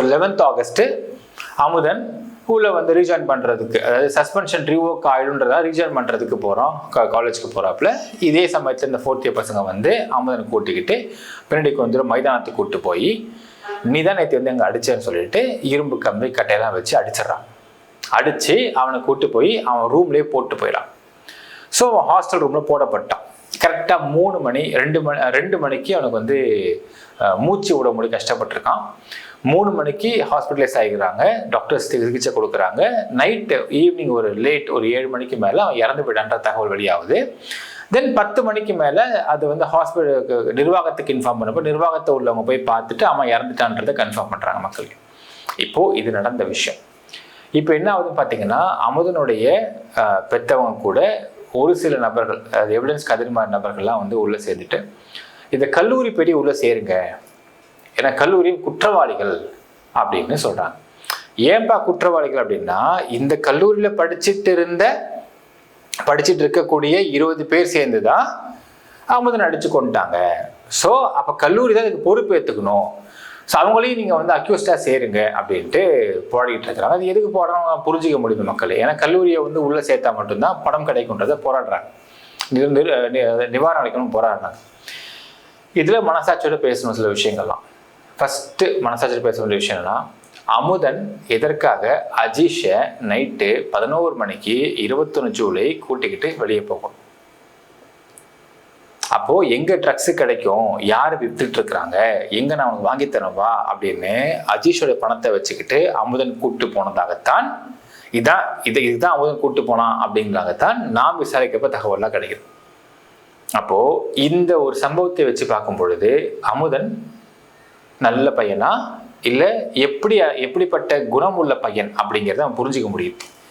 11th August Amudhan உள்ள வந்து rejoin பண்றதுக்கு, அதாவது சஸ்பென்ஷன் ரிவோக் ஆயிடும்ன்றதா ரீஜாயின் பண்றதுக்கு போறோம், காலேஜுக்கு போறாப்புல. இதே சமயத்துல இந்த 4th இயர் பசங்க வந்து அமுதனை கூட்டிக்கிட்டு பின்னாடி கொஞ்சம் மைதானத்துக்கு கூட்டு போய், நீ தான் நேற்று வந்து எங்க அடிச்சேன்னு சொல்லிட்டு இரும்பு கம்பி கட்டையெல்லாம் வச்சு அடிச்சிடறான். அடிச்சு அவனை கூட்டு போய் அவன் ரூம்லயே போட்டு போயிடான். ஸோ அவன் ஹாஸ்டல் ரூம்ல போடப்பட்டான். கரெக்டாக 3 மணி 2 மணிக்கு அவனுக்கு வந்து மூச்சு விட முடிய கஷ்டப்பட்டிருக்கான். 3 மணிக்கு ஹாஸ்பிட்டலைஸ் ஆகிக்கிறாங்க, டாக்டர்ஸ் சிகிச்சை கொடுக்குறாங்க. நைட்டு ஈவினிங் ஒரு 7 மணிக்கு மேலே அவன் இறந்து போயிட்டான்ற தகவல் வெளியாகுது. தென் 10 மணிக்கு மேலே அது வந்து ஹாஸ்பிட்டலுக்கு நிர்வாகத்துக்கு இன்ஃபார்ம் பண்ணப்போ நிர்வாகத்தை உள்ளவங்க போய் பார்த்துட்டு அவன் இறந்துட்டான்றதை கன்ஃபார்ம் பண்ணுறாங்க மக்களுக்கு. இப்போது இது நடந்த விஷயம். இப்போ என்ன ஆகுதுன்னு பார்த்தீங்கன்னா, அமுதனுடைய பெற்றவங்க கூட ஒரு சில நபர்கள், அது எவிடன்ஸ் கதிர்மாற நபர்கள்லாம் வந்து உள்ளே சேர்ந்துட்டு இந்த கல்லூரி படி உள்ளே சேருங்க, ஏன்னா கல்லூரியும் குற்றவாளிகள் அப்படின்னு சொல்கிறாங்க. ஏன்பா குற்றவாளிகள் அப்படின்னா, இந்த கல்லூரியில் படிச்சுட்டு இருக்கக்கூடிய 20 பேர் சேர்ந்து தான் அமுதன் அடிச்சு கொண்டுட்டாங்க. ஸோ அப்போ கல்லூரி தான் இதுக்கு பொறுப்பு ஏற்றுக்கணும். ஸோ அவங்களையும் நீங்கள் வந்து அக்யூஸ்டாக சேருங்க அப்படின்ட்டு போராடிட்டு இருக்கிறாங்க. அது எதுக்கு போராடுறாங்க புரிஞ்சிக்க முடியுது மக்கள். ஏன்னா கல்லூரியை வந்து உள்ளே சேர்த்தா மட்டும்தான் பணம் கிடைக்கும்ன்றதை போராடுறாங்க, நிவாரணம் அளிக்கணும்னு போராடுறாங்க. இதில் மனசாட்சியோட பேசணும் சில விஷயங்கள்லாம். ஃபஸ்ட்டு மனசாட்சியோட பேச வேண்டிய விஷயம் என்னன்னா, அமுதன் எதற்காக அஜீஷை நைட்டு 11 மணிக்கு 21 ஜூலை கூட்டிக்கிட்டு வெளியே போகணும்? அப்போ எங்க ட்ரக்ஸ் கிடைக்கும், யார் வித்துட்டு இருக்கிறாங்க, எங்க நான் உனக்கு வாங்கி தரவா அப்படின்னு அஜீஷோட பணத்தை வச்சுக்கிட்டு அமுதன் கூட்டு போனதாகத்தான், இதுதான் அமுதன் கூட்டு போனான் அப்படிங்கிறதாகத்தான் நாம் விசாரிக்கப்ப தகவல்லாம் கிடைக்குது. அப்போ இந்த ஒரு சம்பவத்தை வச்சு பார்க்கும் பொழுது அமுதன் நல்ல பையனா இல்லை எப்படிப்பட்ட குணம் உள்ள பையன் அப்படிங்கிறத அவன் புரிஞ்சிக்க முடியும்.